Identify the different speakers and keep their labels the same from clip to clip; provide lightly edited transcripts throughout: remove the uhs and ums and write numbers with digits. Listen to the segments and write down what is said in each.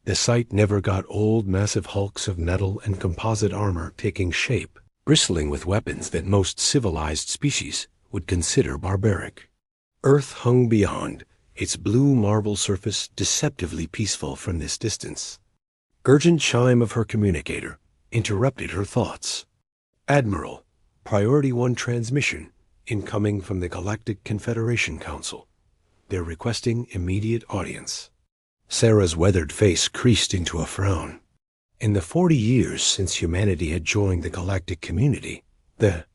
Speaker 1: The site never got old, massive hulks of metal and composite armor taking shape, bristling with weapons that most civilized species would consider barbaric. Earth hung beyond, its blue marble surface deceptively peaceful from this distance. Urgent chime of her communicator interrupted her thoughts. "Admiral, Priority 1 transmission, incoming from the Galactic Confederation Council. They're requesting immediate audience." Sarah's weathered face creased into a frown. In the 40 years since humanity had joined the galactic community, the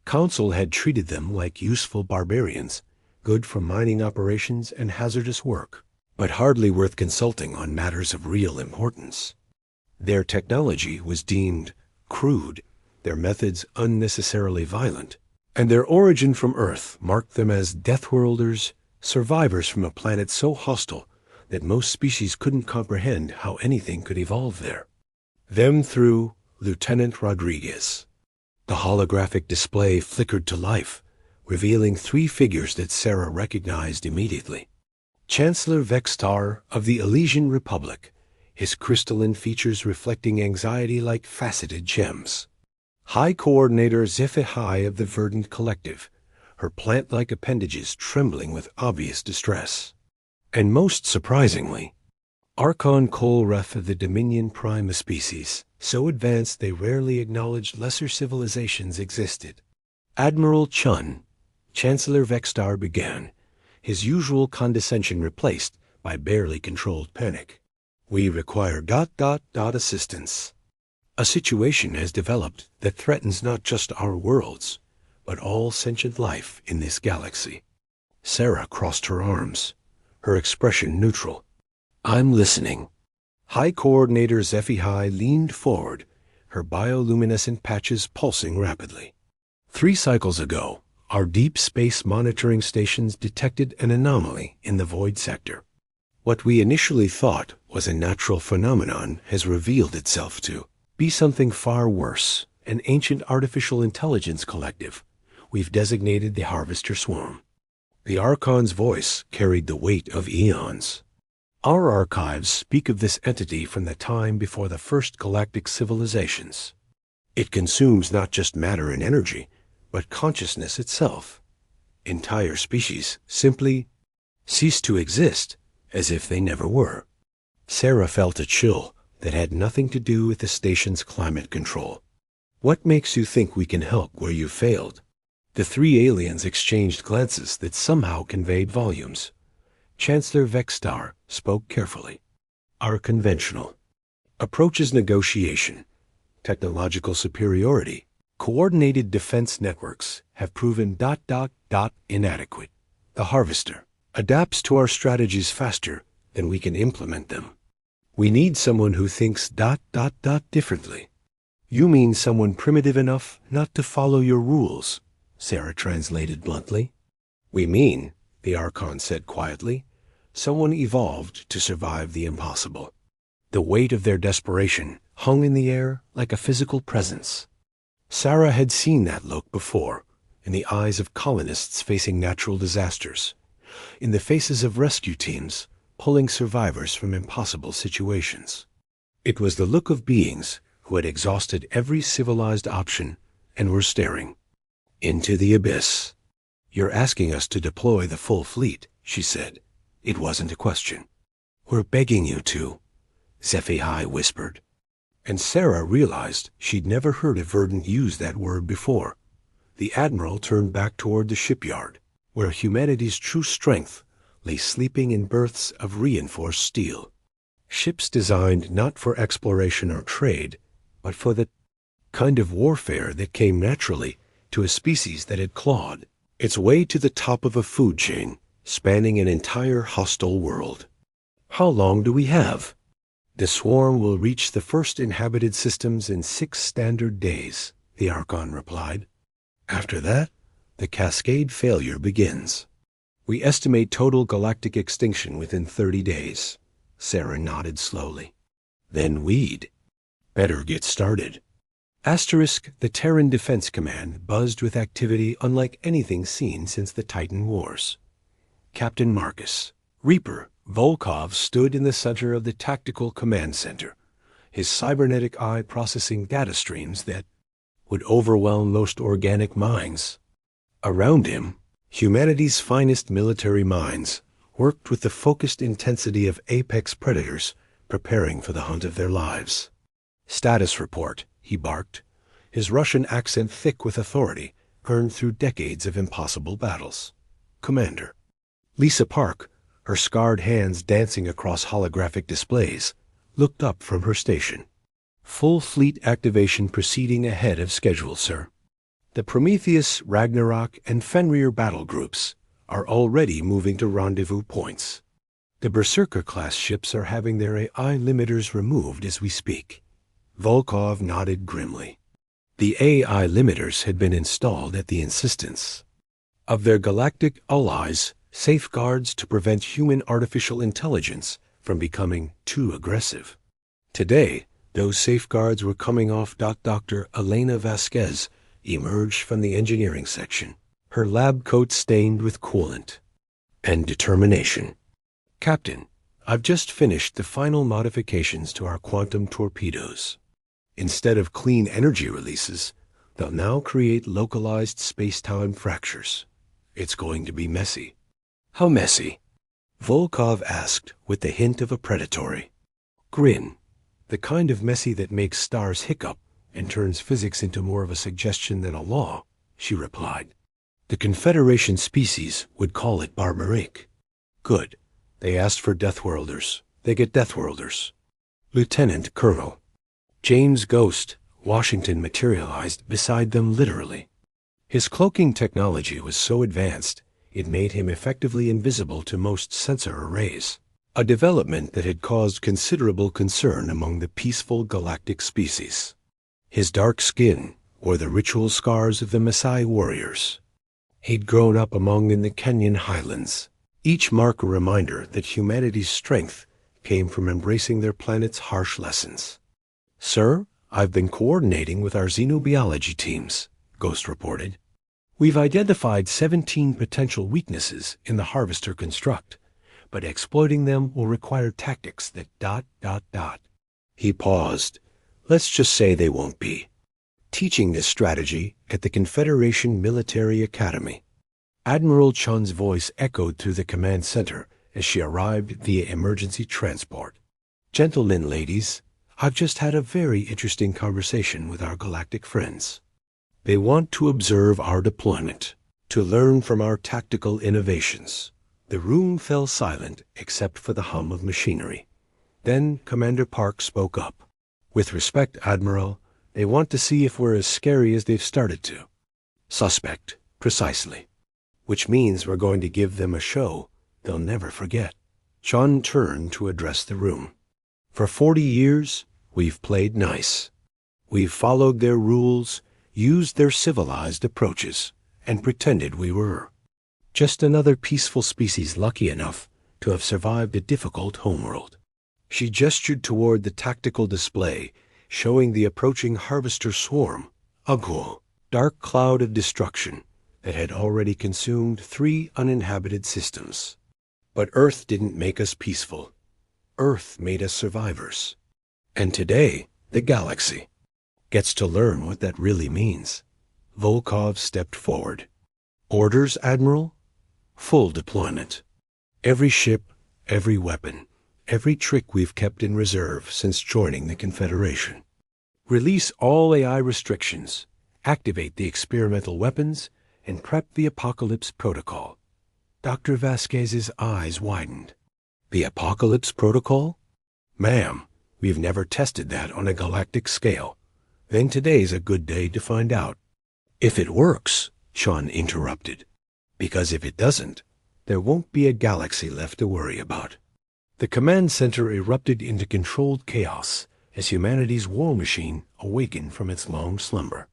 Speaker 1: Council had treated them like useful barbarians, good for mining operations and hazardous work, but hardly worth consulting on matters of real importance. Their technology was deemed crude, their methods unnecessarily violent, and their origin from Earth marked them as Deathworlders, survivors from a planet so hostile that most species couldn't comprehend how anything could evolve there. Them through Lieutenant Rodriguez. The holographic display flickered to life, revealing 3 figures that Sarah recognized immediately. Chancellor Vextar of the Elysian Republic, his crystalline features reflecting anxiety like faceted gems. High Coordinator HFY of the Verdant Collective, her plant-like appendages trembling with obvious distress. And most surprisingly, Archon Kolref of the Dominion Prima species, so advanced they rarely acknowledged lesser civilizations existed. Admiral Chun, Chancellor Vextar began, his usual condescension replaced by barely controlled panic. "We require ... assistance. A situation has developed that threatens not just our worlds, but all sentient life in this galaxy." Sarah crossed her arms, her expression neutral. "I'm listening." High Coordinator Zephi leaned forward, her bioluminescent patches pulsing rapidly. 3 cycles ago, our deep space monitoring stations detected an anomaly in the void sector. What we initially thought was a natural phenomenon has revealed itself to be something far worse, an ancient artificial intelligence collective we've designated the Harvester Swarm. The Archon's voice carried the weight of eons. Our archives speak of this entity from the time before the first galactic civilizations. It consumes not just matter and energy, but consciousness itself. Entire species simply cease to exist as if they never were. Sarah felt a chill that had nothing to do with the station's climate control. "What makes you think we can help where you failed?" The 3 aliens exchanged glances that somehow conveyed volumes. Chancellor Vextar spoke carefully. "Our conventional approaches negotiation, technological superiority, coordinated defense networks have proven ... inadequate. The Harvester adapts to our strategies faster than we can implement them. We need someone who thinks ... differently." "You mean someone primitive enough not to follow your rules," Sarah translated bluntly. "We mean," the Archon said quietly, "someone evolved to survive the impossible." The weight of their desperation hung in the air like a physical presence. Sarah had seen that look before, in the eyes of colonists facing natural disasters, in the faces of rescue teams pulling survivors from impossible situations. It was the look of beings who had exhausted every civilized option and were staring into the abyss. "You're asking us to deploy the full fleet," she said. It wasn't a question. "We're begging you to," Zephi whispered. And Sarah realized she'd never heard a Verdant use that word before. The Admiral turned back toward the shipyard, where humanity's true strength lay sleeping in berths of reinforced steel. Ships designed not for exploration or trade, but for the kind of warfare that came naturally to a species that had clawed its way to the top of a food chain, spanning an entire hostile world. "How long do we have?" "The swarm will reach the first inhabited systems in 6 standard days," the Archon replied. "After that, the cascade failure begins. We estimate total galactic extinction within 30 days. Sarah nodded slowly. "Then we'd better get started." The Terran Defense Command buzzed with activity unlike anything seen since the Titan Wars. Captain Marcus, Reaper, Volkov stood in the center of the tactical command center, his cybernetic eye processing data streams that would overwhelm most organic minds. Around him, humanity's finest military minds worked with the focused intensity of apex predators preparing for the hunt of their lives. "Status report," he barked, his Russian accent thick with authority, earned through decades of impossible battles. "Commander." Lisa Park, her scarred hands dancing across holographic displays, looked up from her station. "Full fleet activation proceeding ahead of schedule, sir. The Prometheus, Ragnarok, and Fenrir battle groups are already moving to rendezvous points. The Berserker-class ships are having their AI limiters removed as we speak." Volkov nodded grimly. The AI limiters had been installed at the insistence of their galactic allies, safeguards to prevent human artificial intelligence from becoming too aggressive. Today, those safeguards were coming off. Dr. Elena Vasquez emerged from the engineering section, her lab coat stained with coolant and determination. "Captain, I've just finished the final modifications to our quantum torpedoes. Instead of clean energy releases, they'll now create localized space-time fractures. It's going to be messy." "How messy?" Volkov asked with the hint of a predatory grin. "The kind of messy that makes stars hiccup and turns physics into more of a suggestion than a law," she replied. "The Confederation species would call it barbaric." "Good. They asked for Deathworlders. They get Deathworlders." Lieutenant Colonel James Ghost Washington materialized beside them literally. His cloaking technology was so advanced it made him effectively invisible to most sensor arrays, a development that had caused considerable concern among the peaceful galactic species. His dark skin wore the ritual scars of the Maasai warriors he'd grown up among in the Kenyan highlands, each mark a reminder that humanity's strength came from embracing their planet's harsh lessons. "Sir, I've been coordinating with our xenobiology teams," Ghost reported. "We've identified 17 potential weaknesses in the Harvester construct, but exploiting them will require tactics that ... He paused. "Let's just say they won't be." Teaching this strategy at the Confederation Military Academy. Admiral Chun's voice echoed through the command center as she arrived via emergency transport. "Gentlemen, ladies, I've just had a very interesting conversation with our galactic friends. They want to observe our deployment, to learn from our tactical innovations." The room fell silent except for the hum of machinery. Then Commander Park spoke up. "With respect, Admiral, they want to see if we're as scary as they've started to." "Suspect, precisely. Which means we're going to give them a show they'll never forget." Chun turned to address the room. "For 40 years, we've played nice. We've followed their rules, used their civilized approaches, and pretended we were just another peaceful species lucky enough to have survived a difficult homeworld." She gestured toward the tactical display, showing the approaching harvester swarm, a ghoul, dark cloud of destruction that had already consumed 3 uninhabited systems. But Earth didn't make us peaceful. Earth made us survivors. And today, the galaxy gets to learn what that really means. Volkov stepped forward. "Orders, Admiral?" "Full deployment. Every ship, every weapon, every trick we've kept in reserve since joining the Confederation. Release all AI restrictions, activate the experimental weapons, and prep the Apocalypse Protocol." Dr. Vasquez's eyes widened. "The Apocalypse Protocol? Ma'am, we've never tested that on a galactic scale. Then today's a good day to find out." "If it works," Sean interrupted. "Because if it doesn't, there won't be a galaxy left to worry about." The command center erupted into controlled chaos as humanity's war machine awakened from its long slumber.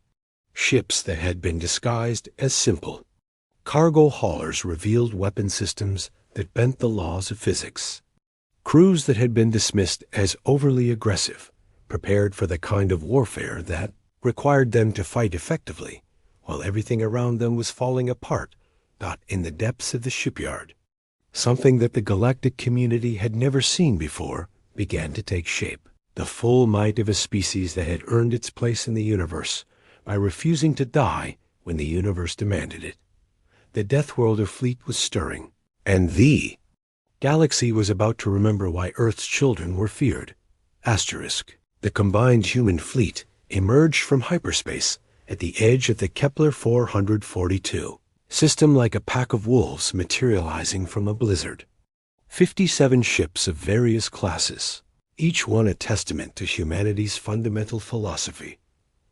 Speaker 1: Ships that had been disguised as simple cargo haulers revealed weapon systems that bent the laws of physics. Crews that had been dismissed as overly aggressive prepared for the kind of warfare that required them to fight effectively while everything around them was falling apart, not in the depths of the shipyard. Something that the galactic community had never seen before began to take shape. The full might of a species that had earned its place in the universe by refusing to die when the universe demanded it. The Deathworlder fleet was stirring, and the galaxy was about to remember why Earth's children were feared. Asterisk. The combined human fleet emerged from hyperspace at the edge of the Kepler 442 system like a pack of wolves materializing from a blizzard. 57 ships of various classes, each one a testament to humanity's fundamental philosophy.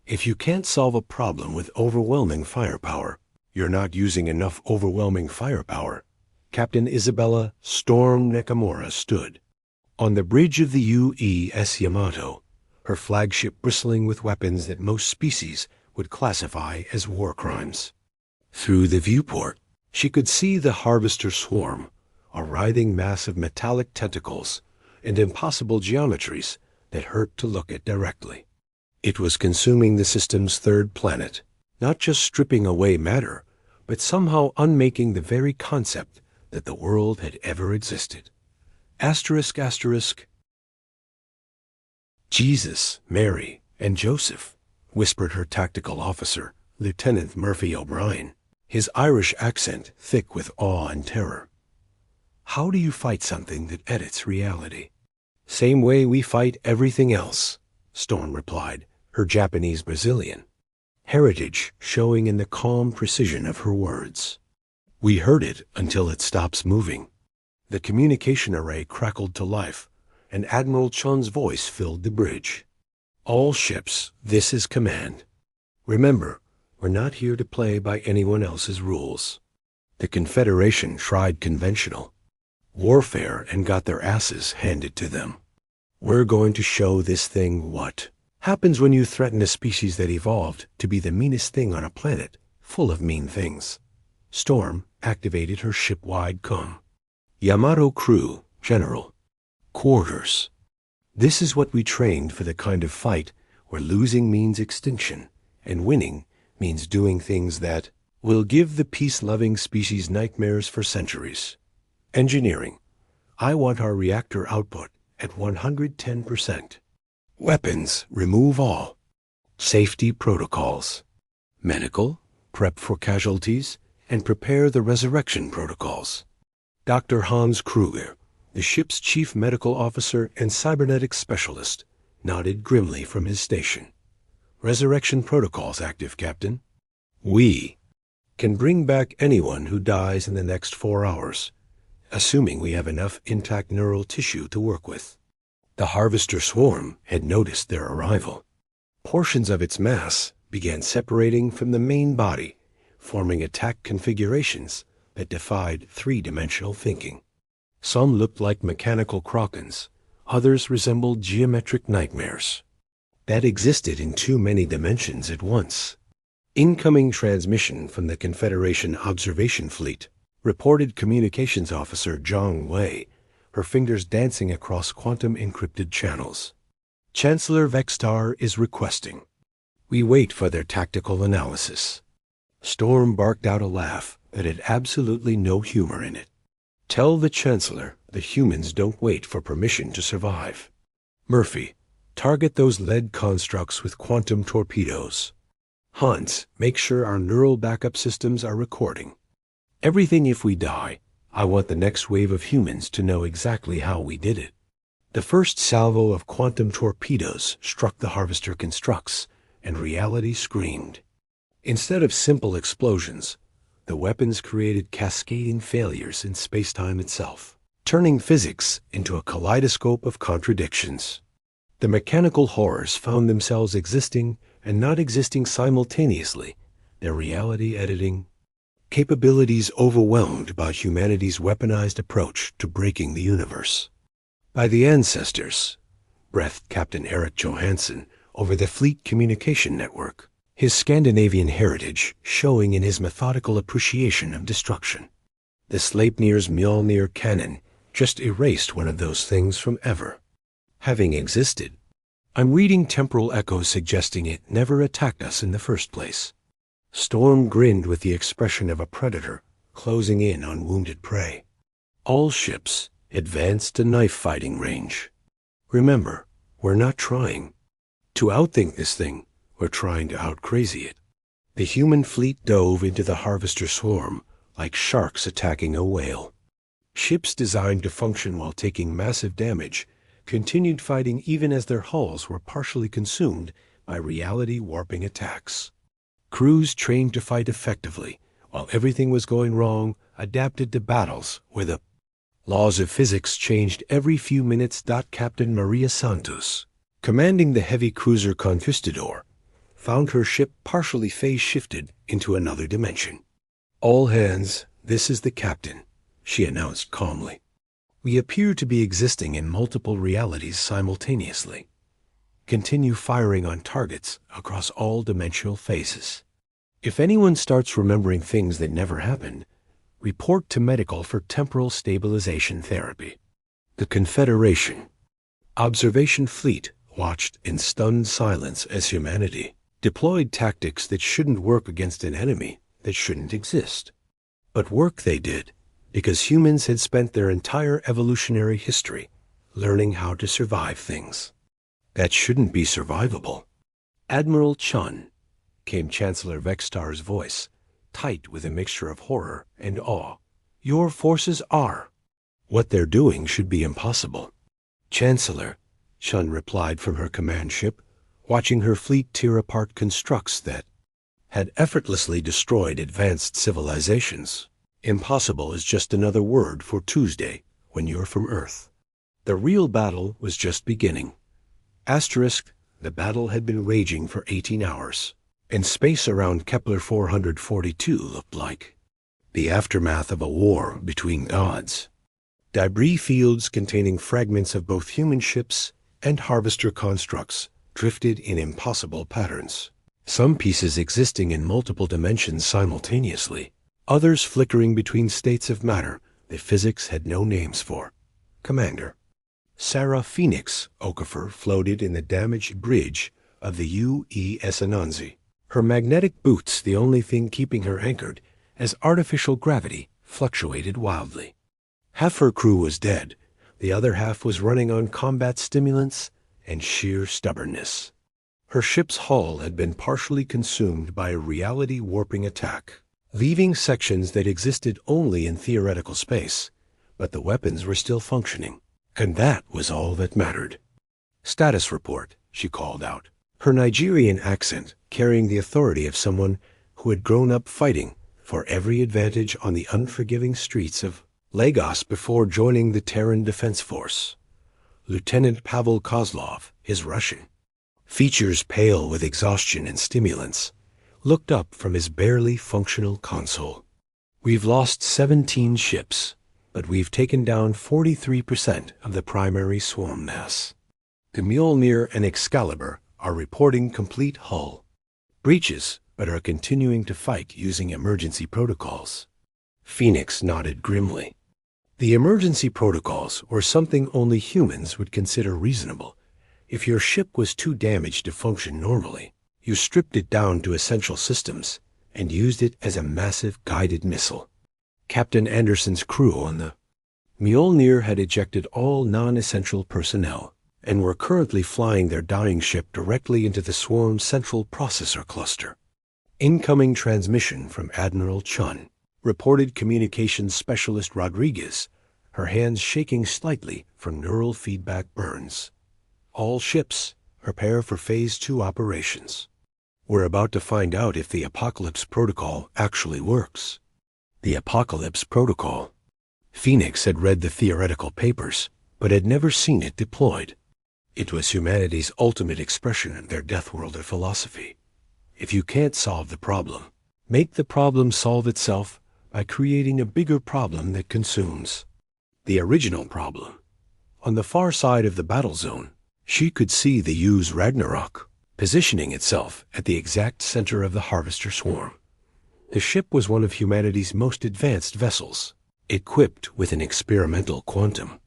Speaker 1: If you can't solve a problem with overwhelming firepower, you're not using enough overwhelming firepower. Captain Isabella Storm Nakamura stood on the bridge of the U.S. Yamato, her flagship bristling with weapons that most species would classify as war crimes. Through the viewport, she could see the Harvester swarm, a writhing mass of metallic tentacles and impossible geometries that hurt to look at directly. It was consuming the system's third planet, not just stripping away matter, but somehow unmaking the very concept that the world had ever existed. Asterisk, asterisk. Jesus, Mary, and Joseph, whispered her tactical officer, Lieutenant Murphy O'Brien, his Irish accent thick with awe and terror. How do you fight something that edits reality? Same way we fight everything else, Storm replied, her Japanese Brazilian heritage showing in the calm precision of her words. We heard it until it stops moving. The communication array crackled to life, and Admiral Chun's voice filled the bridge. All ships, this is command. Remember, we're not here to play by anyone else's rules. The Confederation tried conventional warfare and got their asses handed to them. We're going to show this thing what happens when you threaten a species that evolved to be the meanest thing on a planet full of mean things. Storm activated her ship-wide comm. Yamato crew, General. Quarters. This is what we trained for the kind of fight where losing means extinction and winning means doing things that will give the peace-loving species nightmares for centuries. Engineering. I want our reactor output at 110%. Weapons, remove all. Safety protocols. Medical, prep for casualties, and prepare the resurrection protocols. Dr. Hans Kruger, the ship's chief medical officer and cybernetics specialist, nodded grimly from his station. Resurrection protocols active, Captain. We can bring back anyone who dies in the next 4 hours, assuming we have enough intact neural tissue to work with. The Harvester swarm had noticed their arrival. Portions of its mass began separating from the main body, forming attack configurations that defied three-dimensional thinking. Some looked like mechanical krokens, others resembled geometric nightmares that existed in too many dimensions at once. Incoming transmission from the Confederation Observation Fleet, reported Communications Officer Zhang Wei, her fingers dancing across quantum-encrypted channels. Chancellor Vextar is requesting. We wait for their tactical analysis. Storm barked out a laugh that had absolutely no humor in it. Tell the Chancellor the humans don't wait for permission to survive. Murphy, target those lead constructs with quantum torpedoes. Hans, make sure our neural backup systems are recording. Everything if we die. I want the next wave of humans to know exactly how we did it. The first salvo of quantum torpedoes struck the Harvester constructs, and reality screamed. Instead of simple explosions, the weapons created cascading failures in space-time itself, turning physics into a kaleidoscope of contradictions. The mechanical horrors found themselves existing and not existing simultaneously, their reality editing capabilities overwhelmed by humanity's weaponized approach to breaking the universe. By the ancestors, breathed Captain Eric Johansson over the fleet communication network, his Scandinavian heritage showing in his methodical appreciation of destruction. The Sleipnir's Mjolnir cannon just erased one of those things from ever having existed. I'm reading temporal echoes suggesting it never attacked us in the first place. Storm grinned with the expression of a predator closing in on wounded prey. All ships advance to knife fighting range. Remember, we're not trying to outthink this thing, we're trying to outcrazy it. The human fleet dove into the harvester swarm like sharks attacking a whale. Ships designed to function while taking massive damage continued fighting even as their hulls were partially consumed by reality-warping attacks. Crews trained to fight effectively, while everything was going wrong, adapted to battles where the laws of physics changed every few minutes. Captain Maria Santos, commanding the heavy cruiser Conquistador, found her ship partially phase-shifted into another dimension. "All hands, this is the captain," she announced calmly. "We appear to be existing in multiple realities simultaneously. Continue firing on targets across all dimensional phases. If anyone starts remembering things that never happened, report to medical for temporal stabilization therapy." The Confederation observation fleet watched in stunned silence as humanity deployed tactics that shouldn't work against an enemy that shouldn't exist. But work they did because humans had spent their entire evolutionary history learning how to survive things that shouldn't be survivable. "Admiral Chun," came Chancellor Vextar's voice, tight with a mixture of horror and awe. "Your forces are. What they're doing should be impossible." "Chancellor," Chun replied from her command ship, watching her fleet tear apart constructs that had effortlessly destroyed advanced civilizations. "Impossible is just another word for Tuesday when you're from Earth. The real battle was just beginning. Asterisk, the battle had been raging for 18 hours, and space around Kepler 442 looked like the aftermath of a war between gods. Debris fields containing fragments of both human ships and harvester constructs drifted in impossible patterns, some pieces existing in multiple dimensions simultaneously, others flickering between states of matter that physics had no names for. "Commander." Sarah Phoenix Okafor floated in the damaged bridge of the UES Anansi, her magnetic boots the only thing keeping her anchored as artificial gravity fluctuated wildly. Half her crew was dead, the other half was running on combat stimulants and sheer stubbornness. Her ship's hull had been partially consumed by a reality-warping attack, leaving sections that existed only in theoretical space, but the weapons were still functioning, and that was all that mattered. "Status report," she called out, her Nigerian accent carrying the authority of someone who had grown up fighting for every advantage on the unforgiving streets of Lagos before joining the Terran Defense Force. Lieutenant Pavel Kozlov, his Russian, features pale with exhaustion and stimulants, looked up from his barely functional console. "We've lost 17 ships, but we've taken down 43% of the primary swarm mass. The Mjolnir and Excalibur are reporting complete hull breaches, but are continuing to fight using emergency protocols." Phoenix nodded grimly. The emergency protocols were something only humans would consider reasonable. If your ship was too damaged to function normally, you stripped it down to essential systems and used it as a massive guided missile. Captain Anderson's crew on the Mjolnir had ejected all non-essential personnel and were currently flying their dying ship directly into the swarm's central processor cluster. "Incoming transmission from Admiral Chun," reported communications specialist Rodriguez, her hands shaking slightly from neural feedback burns. "All ships, prepare for Phase 2 operations. We're about to find out if the Apocalypse Protocol actually works." The Apocalypse Protocol. Phoenix had read the theoretical papers, but had never seen it deployed. It was humanity's ultimate expression of their Deathworlder philosophy. If you can't solve the problem, make the problem solve itself by creating a bigger problem that consumes the original problem. On the far side of the battle zone, she could see the U's Ragnarok positioning itself at the exact center of the harvester swarm. The ship was one of humanity's most advanced vessels, equipped with an experimental quantum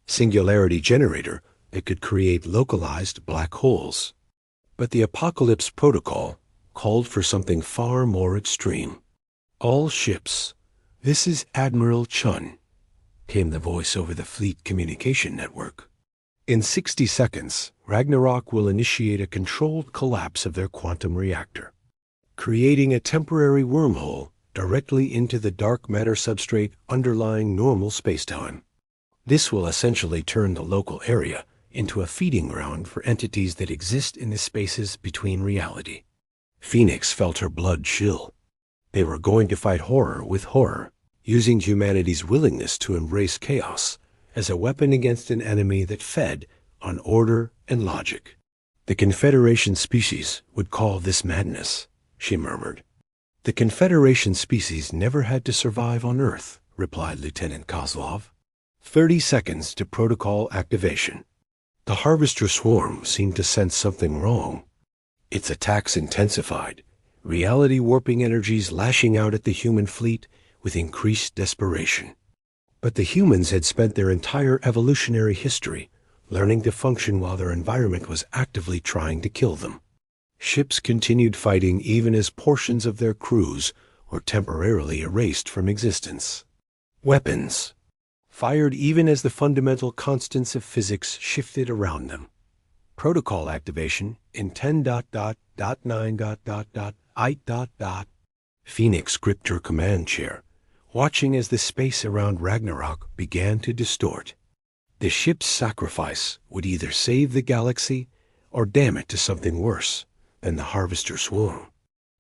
Speaker 1: singularity generator that could create localized black holes. But the Apocalypse Protocol called for something far more extreme. "All ships, this is Admiral Chun. came the voice over the fleet communication network. In 60 seconds, Ragnarok will initiate a controlled collapse of their quantum reactor, creating a temporary wormhole directly into the dark matter substrate underlying normal spacetime. This will essentially turn the local area into a feeding ground for entities that exist in the spaces between reality. Phoenix felt her blood chill. They were going to fight horror with horror, using humanity's willingness to embrace chaos as a weapon against an enemy that fed on order and logic. The Confederation species would call this madness, she murmured. The Confederation species never had to survive on Earth, replied Lieutenant Kozlov. 30 seconds to protocol activation. The Harvester swarm seemed to sense something wrong. Its attacks intensified, reality warping energies lashing out at the human fleet with increased desperation. But the humans had spent their entire evolutionary history learning to function while their environment was actively trying to kill them. Ships continued fighting even as portions of their crews were temporarily erased from existence. Weapons fired even as the fundamental constants of physics shifted around them. Protocol activation in 10.9.8. Phoenix gripped her command chair, watching as the space around Ragnarok began to distort. The ship's sacrifice would either save the galaxy or damn it to something worse than the Harvester swarm.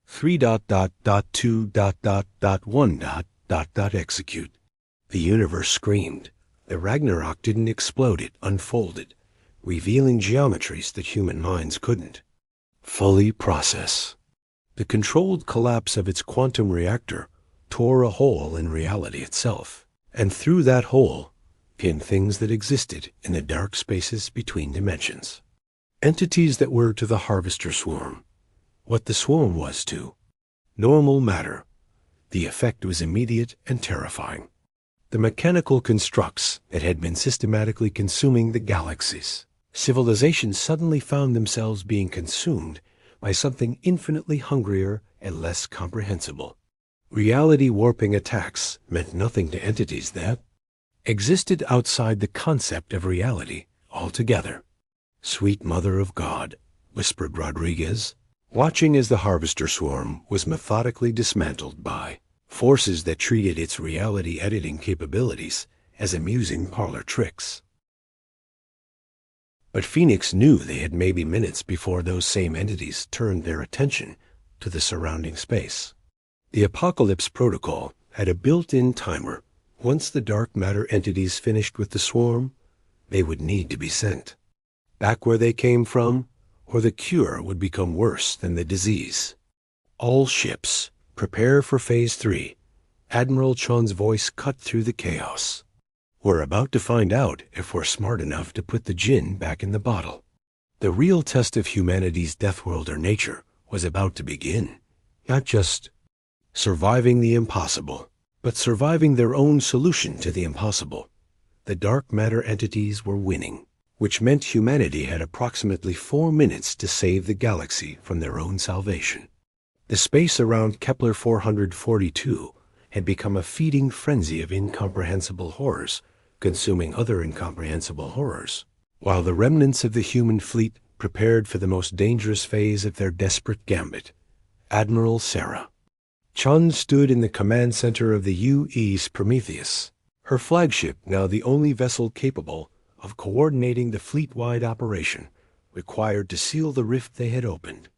Speaker 1: 3.2.1. Execute. The universe screamed. The Ragnarok didn't explode, it unfolded, revealing geometries that human minds couldn't fully process. The controlled collapse of its quantum reactor tore a hole in reality itself, and through that hole came things that existed in the dark spaces between dimensions. Entities that were to the Harvester swarm what the swarm was to normal matter. The effect was immediate and terrifying. The mechanical constructs that had been systematically consuming the galaxies. Civilizations suddenly found themselves being consumed by something infinitely hungrier and less comprehensible. Reality warping attacks meant nothing to entities that existed outside the concept of reality altogether. Sweet Mother of God, whispered Rodriguez, watching as the Harvester swarm was methodically dismantled by forces that treated its reality editing capabilities as amusing parlor tricks. But Phoenix knew they had maybe minutes before those same entities turned their attention to the surrounding space. The Apocalypse Protocol had a built-in timer. Once the dark matter entities finished with the swarm, they would need to be sent back where they came from, or the cure would become worse than the disease. All ships, prepare for Phase 3. Admiral Chun's voice cut through the chaos. We're about to find out if we're smart enough to put the gin back in the bottle. The real test of humanity's Deathworlder nature was about to begin. Not just surviving the impossible, but surviving their own solution to the impossible. The dark matter entities were winning, which meant humanity had approximately 4 minutes to save the galaxy from their own salvation. The space around Kepler 442 had become a feeding frenzy of incomprehensible horrors, consuming other incomprehensible horrors, while the remnants of the human fleet prepared for the most dangerous phase of their desperate gambit. Admiral Sarah Chun stood in the command center of the U.E.'s Prometheus, her flagship now the only vessel capable of coordinating the fleet-wide operation required to seal the rift they had opened.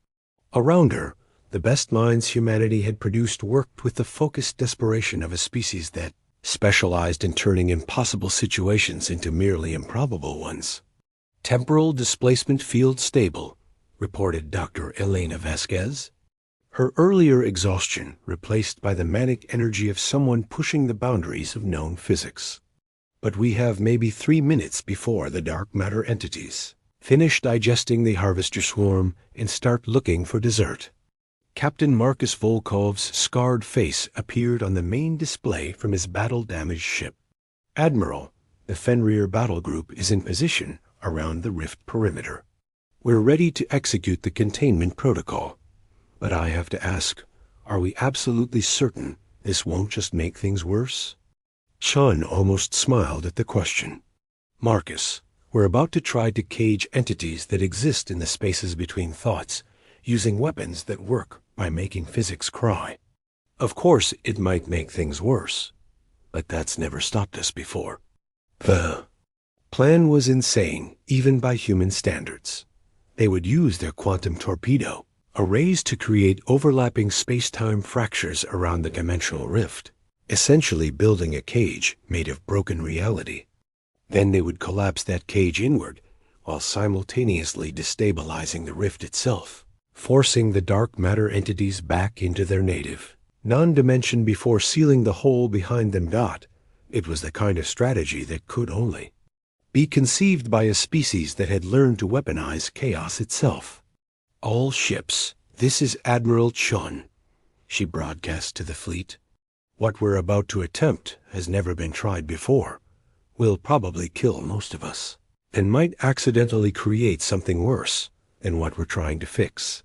Speaker 1: Around her, the best minds humanity had produced worked with the focused desperation of a species that specialized in turning impossible situations into merely improbable ones. Temporal displacement field stable, reported Dr. Elena Vasquez. Her earlier exhaustion replaced by the manic energy of someone pushing the boundaries of known physics. But we have maybe 3 minutes before the dark matter entities finish digesting the Harvester swarm and start looking for dessert. Captain Marcus Volkov's scarred face appeared on the main display from his battle-damaged ship. Admiral, the Fenrir battle group is in position around the rift perimeter. We're ready to execute the containment protocol. But I have to ask, are we absolutely certain this won't just make things worse? Chun almost smiled at the question. Marcus, we're about to try to cage entities that exist in the spaces between thoughts, using weapons that work by making physics cry. Of course, it might make things worse, but that's never stopped us before. The plan was insane, even by human standards. They would use their quantum torpedo arrays to create overlapping space-time fractures around the dimensional rift, essentially building a cage made of broken reality. Then they would collapse that cage inward, while simultaneously destabilizing the rift itself, forcing the dark matter entities back into their native non-dimension before sealing the hole behind them. It was the kind of strategy that could only be conceived by a species that had learned to weaponize chaos itself. All ships, this is Admiral Chun, she broadcast to the fleet. What we're about to attempt has never been tried before. Will probably kill most of us, and might accidentally create something worse than what we're trying to fix.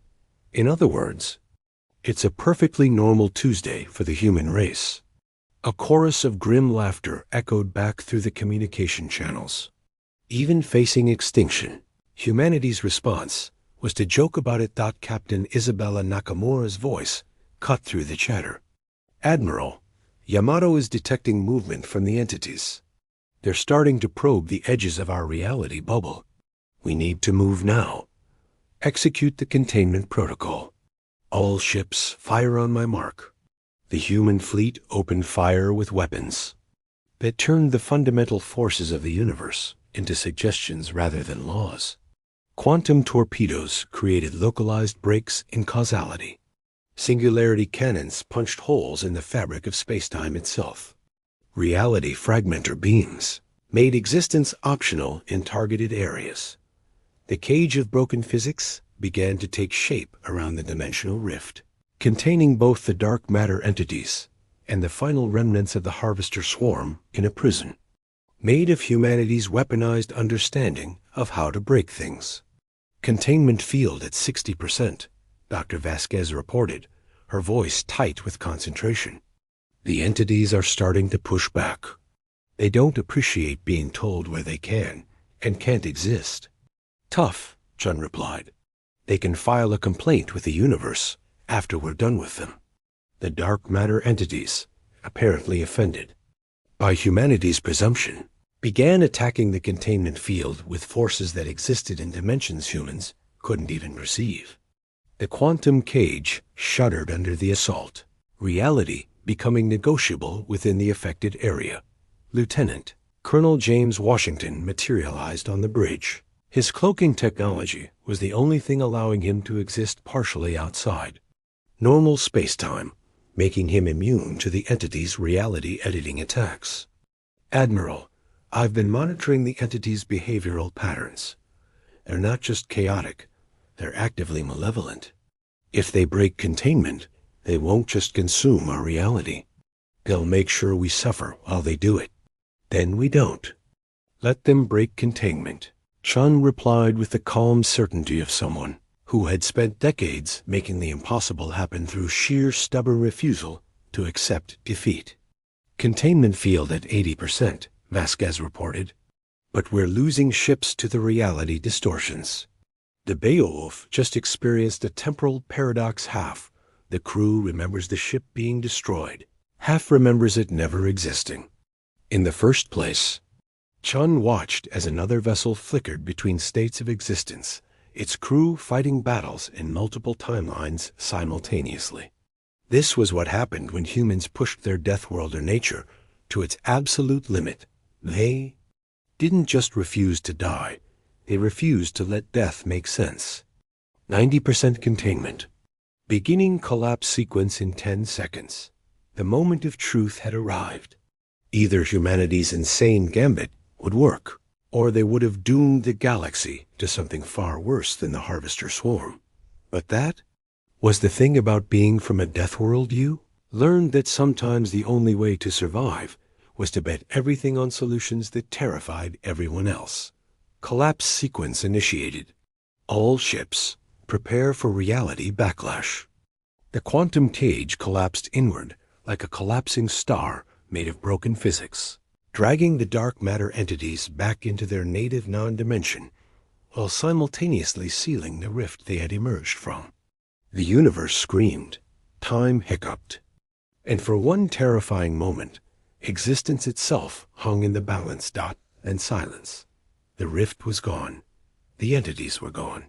Speaker 1: In other words, it's a perfectly normal Tuesday for the human race. A chorus of grim laughter echoed back through the communication channels. Even facing extinction, humanity's response was to joke about it. Captain Isabella Nakamura's voice cut through the chatter. Admiral, Yamato is detecting movement from the entities. They're starting to probe the edges of our reality bubble. We need to move now. Execute the containment protocol. All ships, fire on my mark. The human fleet opened fire with weapons that turned the fundamental forces of the universe into suggestions rather than laws. Quantum torpedoes created localized breaks in causality. Singularity cannons punched holes in the fabric of spacetime itself. Reality fragmenter beams made existence optional in targeted areas. The cage of broken physics began to take shape around the dimensional rift, containing both the dark matter entities and the final remnants of the harvester swarm in a prison, made of humanity's weaponized understanding of how to break things. Containment field at 60%, Dr. Vasquez reported, her voice tight with concentration. The entities are starting to push back. They don't appreciate being told where they can and can't exist. Tough, Chun replied. They can file a complaint with the universe after we're done with them. The dark matter entities, apparently offended by humanity's presumption, began attacking the containment field with forces that existed in dimensions humans couldn't even perceive. The quantum cage shuddered under the assault, reality becoming negotiable within the affected area. Lieutenant Colonel James Washington materialized on the bridge. His cloaking technology was the only thing allowing him to exist partially outside normal spacetime, making him immune to the entity's reality editing attacks. Admiral, I've been monitoring the entity's behavioral patterns. They're not just chaotic, they're actively malevolent. If they break containment, they won't just consume our reality. They'll make sure we suffer while they do it. Then we don't. Let them break containment, Chun replied with the calm certainty of someone who had spent decades making the impossible happen through sheer stubborn refusal to accept defeat. Containment field at 80%, Vasquez reported. But we're losing ships to the reality distortions. The Beowulf just experienced a temporal paradox. Half the crew remembers the ship being destroyed. Half remembers it never existing. In the first place, Chun watched as another vessel flickered between states of existence, its crew fighting battles in multiple timelines simultaneously. This was what happened when humans pushed their Deathworlder nature to its absolute limit. They didn't just refuse to die, they refused to let death make sense. 90% containment. Beginning collapse sequence in 10 seconds. The moment of truth had arrived. Either humanity's insane gambit would work, or they would have doomed the galaxy to something far worse than the harvester swarm. But that was the thing about being from a death world. You learned that sometimes the only way to survive was to bet everything on solutions that terrified everyone else. Collapse sequence initiated. All ships, prepare for reality backlash. The quantum cage collapsed inward like a collapsing star made of broken physics, dragging the dark matter entities back into their native non-dimension, while simultaneously sealing the rift they had emerged from. The universe screamed, time hiccuped, and for one terrifying moment, existence itself hung in the balance dot and silence. The rift was gone. The entities were gone.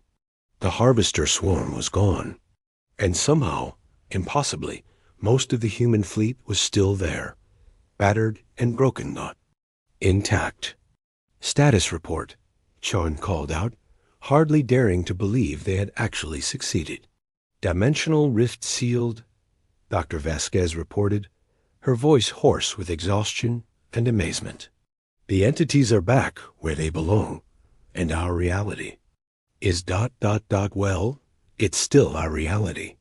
Speaker 1: The harvester swarm was gone. And somehow, impossibly, most of the human fleet was still there, battered and broken not, intact. Status report, Sean called out, hardly daring to believe they had actually succeeded. Dimensional rift sealed, Dr. Vasquez reported, her voice hoarse with exhaustion and amazement. The entities are back where they belong, and our reality is ... Well, it's still our reality.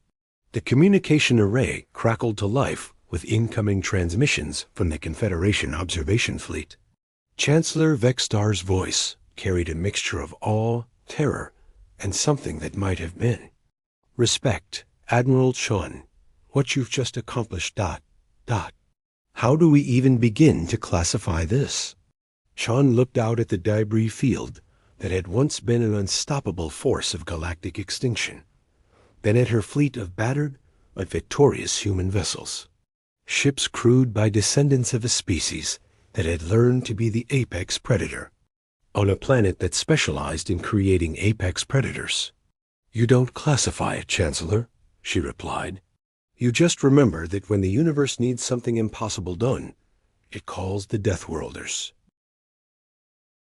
Speaker 1: The communication array crackled to life with incoming transmissions from the Confederation observation fleet. Chancellor Vextar's voice carried a mixture of awe, terror, and something that might have been. Respect, Admiral Sean, what you've just accomplished ... How do we even begin to classify this? Sean looked out at the debris field that had once been an unstoppable force of galactic extinction, then at her fleet of battered but victorious human vessels, ships crewed by descendants of a species that had learned to be the apex predator, on a planet that specialized in creating apex predators. You don't classify it, Chancellor, she replied. You just remember that when the universe needs something impossible done, it calls the Deathworlders.